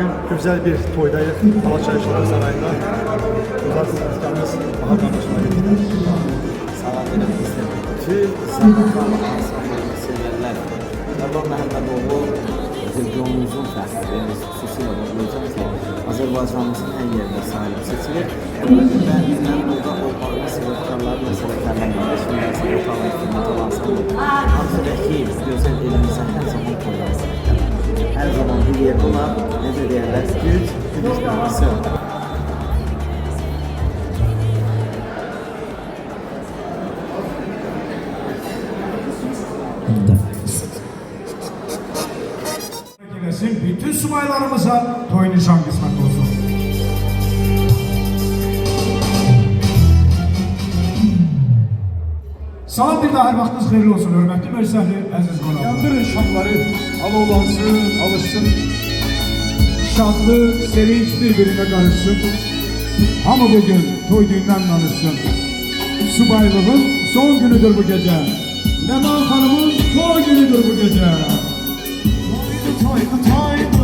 Bugün güzel bir toydayız. Alaçay Şarkı Sarayı'nda. Güzel sanatkarımız Bahar Danışma getirdik. Salatını bizde bütün sanatkarlı ansamblı severler. Qarban Məhəmmədoğlu regionumuzun fəxri, xüsusilə vurgulayacağım ki, Azərbaycanımızın hər yerində sahib seçilir. Və bizdən burada olmağına sebepkarları məsələklərlə şimdi sebepkarlı hükümet olan ansamblı. Hamıdakı gözəl elimizə hər zaman koyuyoruz. Hər zaman bir yer buna, necə deyərlər, güc, güc. Bütün subaylarımıza toy nişan kısmet olsun. Salam bir daha her vaxtınız xeyirli olsun, hörmətli məclisəli, əziz qonaqlar. Yandırın şamları, alovlansın, alışsın. Şadlıq, sevinç bir-birinə qarışsın. Hamı bugün toy dündən danışsın. Subaylığın son günüdür bu gecə. Nəman xanımın toy günüdür bu gecə. Toydu, toydu, toydu.